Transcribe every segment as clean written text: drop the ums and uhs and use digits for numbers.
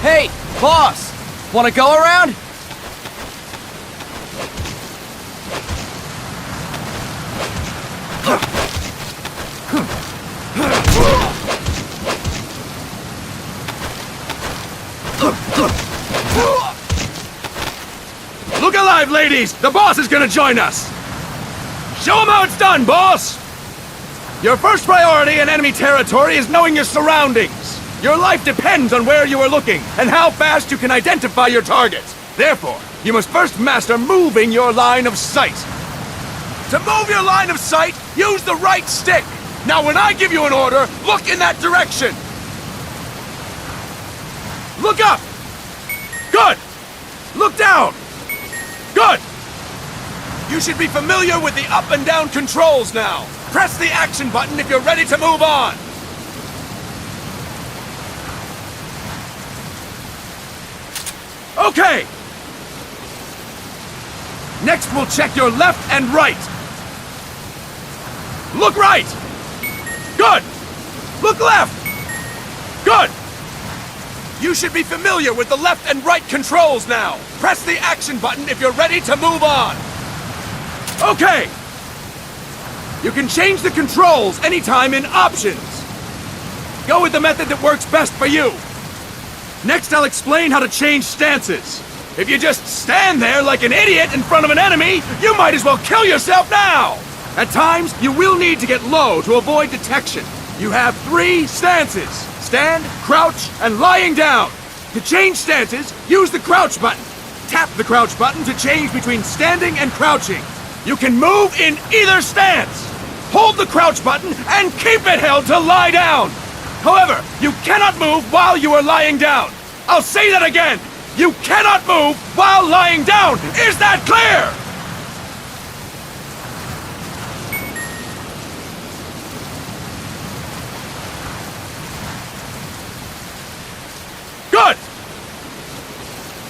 Hey, boss! Wanna go around? Look alive, ladies! The boss is gonna join us! Show him how it's done, boss! Your first priority in enemy territory is knowing your surroundings. Your life depends on where you are looking and how fast you can identify your targets. Therefore, you must first master moving your line of sight. To move your line of sight, use the right stick. Now when I give you an order, look in that direction. Look up. Good. Look down. Good. You should be familiar with the up and down controls now. Press the action button if you're ready to move on. Okay! Next, we'll check your left and right. Look right! Good! Look left! Good! You should be familiar with the left and right controls now. Press the action button if you're ready to move on. Okay! You can change the controls anytime in Options. Go with the method that works best for you. Next, I'll explain how to change stances. If you just stand there like an idiot in front of an enemy, you might as well kill yourself now! At times, you will need to get low to avoid detection. You have 3 stances: stand, crouch, and lying down. To change stances, use the crouch button. Tap the crouch button to change between standing and crouching. You can move in either stance. Hold the crouch button and keep it held to lie down. However, you cannot move while you are lying down. I'll say that again. You cannot move while lying down. Is that clear? Good!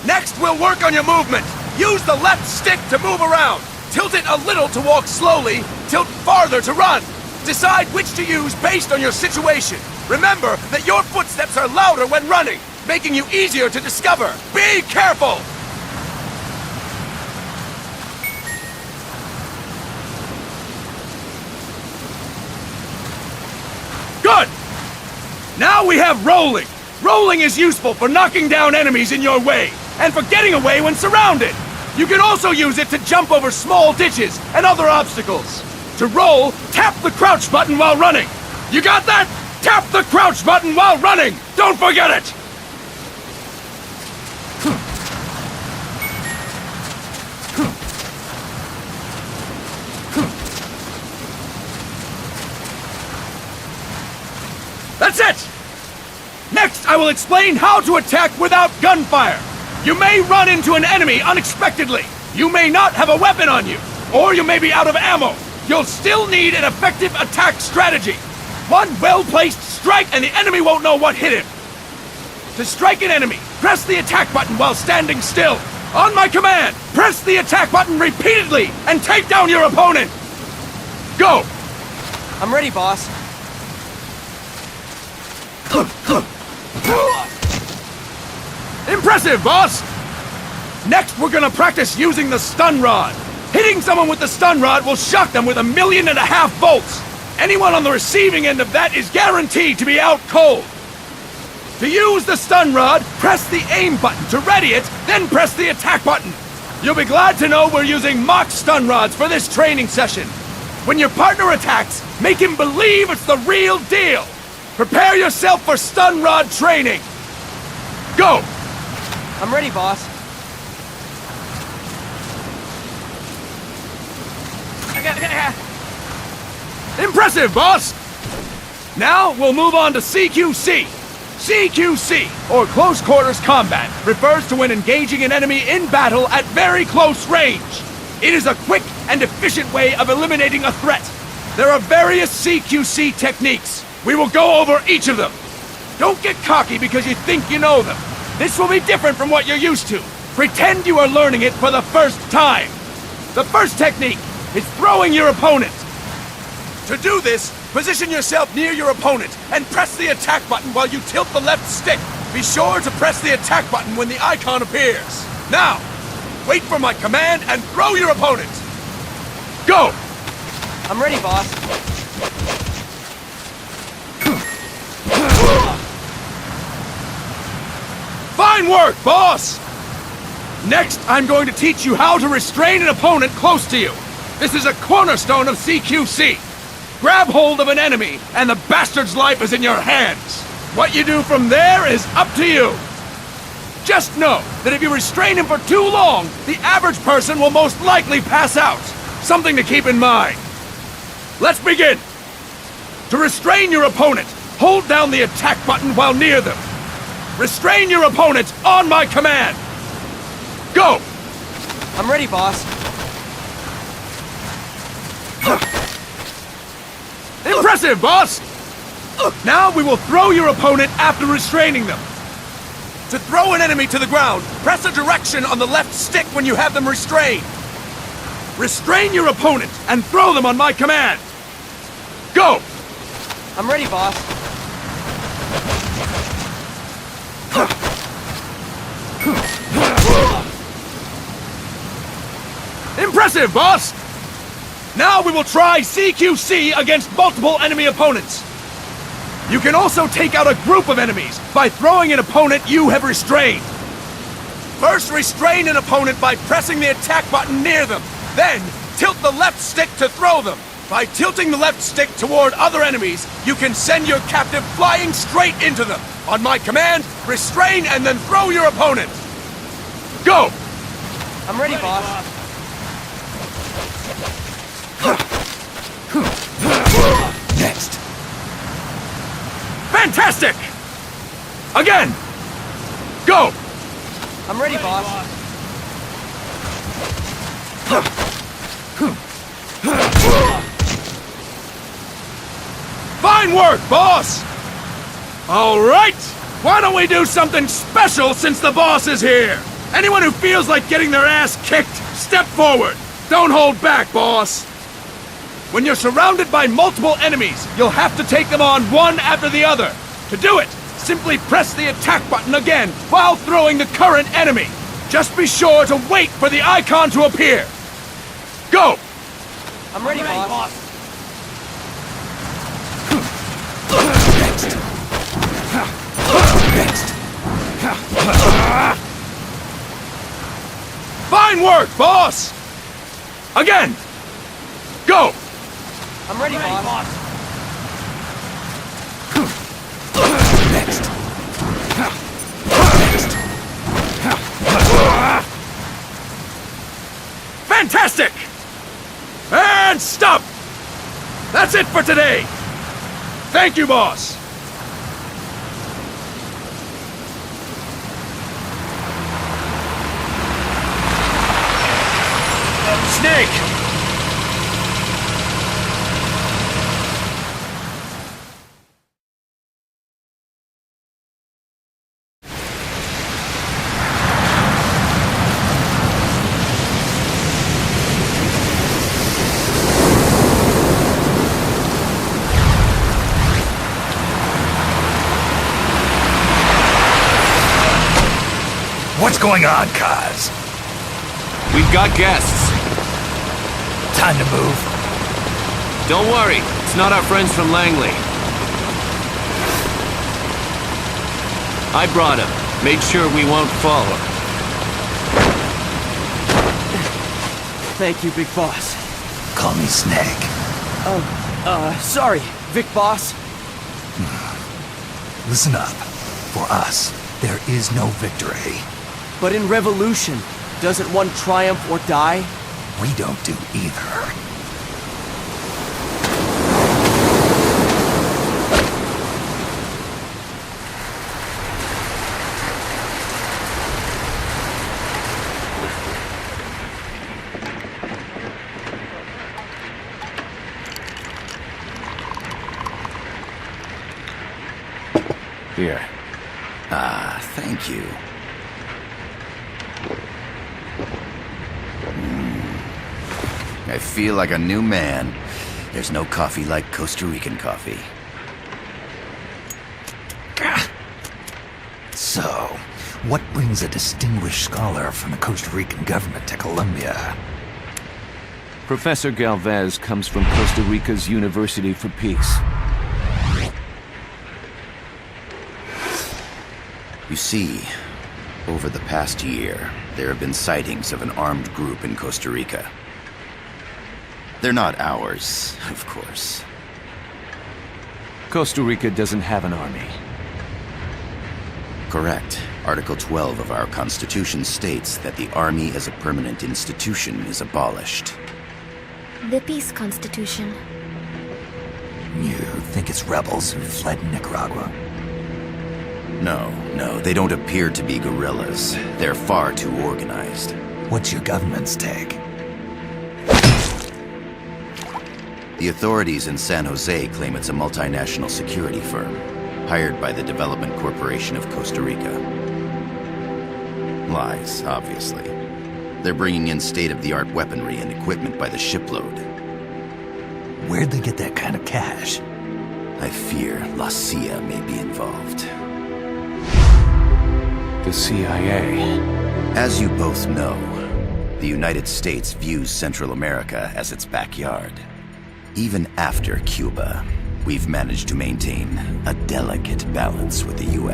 Next, we'll work on your movement. Use the left stick to move around. Tilt it a little to walk slowly, tilt farther to run. Decide which to use based on your situation. Remember that your footsteps are louder when running, making you easier to discover. Be careful! Good! Now we have rolling. Rolling is useful for knocking down enemies in your way, and for getting away when surrounded. You can also use it to jump over small ditches and other obstacles. To roll, tap the crouch button while running. You got that? Tap the crouch button while running! Don't forget it! That's it! Next, I will explain how to attack without gunfire. You may run into an enemy unexpectedly. You may not have a weapon on you, or you may be out of ammo. You'll still need an effective attack strategy. One well-placed strike and the enemy won't know what hit him. To strike an enemy, press the attack button while standing still. On my command, press the attack button repeatedly and take down your opponent. Go! I'm ready, boss. Impressive, boss! Next, we're gonna practice using the stun rod. Hitting someone with the stun rod will shock them with 1.5 million volts. Anyone on the receiving end of that is guaranteed to be out cold. To use the stun rod, press the aim button to ready it, then press the attack button. You'll be glad to know we're using mock stun rods for this training session. When your partner attacks, make him believe it's the real deal. Prepare yourself for stun rod training. Go! I'm ready, boss. Impressive, boss! Now, we'll move on to CQC. CQC, or Close Quarters Combat, refers to when engaging an enemy in battle at very close range. It is a quick and efficient way of eliminating a threat. There are various CQC techniques. We will go over each of them. Don't get cocky because you think you know them. This will be different from what you're used to. Pretend you are learning it for the first time. The first technique is throwing your opponent. To do this, position yourself near your opponent and press the attack button while you tilt the left stick. Be sure to press the attack button when the icon appears. Now, wait for my command and throw your opponent. Go! I'm ready, boss. Fine work, boss! Next, I'm going to teach you how to restrain an opponent close to you. This is a cornerstone of CQC. Grab hold of an enemy, and the bastard's life is in your hands. What you do from there is up to you. Just know that if you restrain him for too long, the average person will most likely pass out. Something to keep in mind. Let's begin. To restrain your opponent, hold down the attack button while near them. Restrain your opponent on my command. Go! I'm ready, boss. Impressive, boss! Now we will throw your opponent after restraining them. To throw an enemy to the ground, press a direction on the left stick when you have them restrained. Restrain your opponent and throw them on my command. Go! I'm ready, boss. Impressive, boss! Now we will try CQC against multiple enemy opponents. You can also take out a group of enemies by throwing an opponent you have restrained. First, restrain an opponent by pressing the attack button near them. Then, tilt the left stick to throw them. By tilting the left stick toward other enemies, you can send your captive flying straight into them. On my command, restrain and then throw your opponent. Go! I'm ready, boss. Next. Fantastic! Again! Go! I'm ready, boss. Fine work, boss! All right! Why don't we do something special since the boss is here? Anyone who feels like getting their ass kicked, step forward! Don't hold back, boss! When you're surrounded by multiple enemies, you'll have to take them on one after the other. To do it, simply press the attack button again while throwing the current enemy. Just be sure to wait for the icon to appear. Go! I'm ready, boss. Next. Fine work, boss! Again! Go! I'm ready, boss. Next. Fantastic! And stop! That's it for today! Thank you, boss! Snake! What's going on, Kaz? We've got guests. Time to move. Don't worry, it's not our friends from Langley. I brought him. Made sure we won't fall. Thank you, Big Boss. Call me Snake. Sorry, Vic Boss. Listen up. For us, there is no victory. But in Revolution, doesn't one triumph or die? We don't do either. Here. Ah, thank you. I feel like a new man. There's no coffee like Costa Rican coffee. So, what brings a distinguished scholar from the Costa Rican government to Colombia? Professor Galvez comes from Costa Rica's University for Peace. You see, over the past year, there have been sightings of an armed group in Costa Rica. They're not ours, of course. Costa Rica doesn't have an army. Correct. Article 12 of our Constitution states that the Army as a permanent institution is abolished. The Peace Constitution. You think it's rebels who fled Nicaragua? No, they don't appear to be guerrillas. They're far too organized. What's your government's take? The authorities in San Jose claim it's a multinational security firm, hired by the Development Corporation of Costa Rica. Lies, obviously. They're bringing in state-of-the-art weaponry and equipment by the shipload. Where'd they get that kind of cash? I fear La CIA may be involved. The CIA. As you both know, the United States views Central America as its backyard. Even after Cuba, we've managed to maintain a delicate balance with the U.S.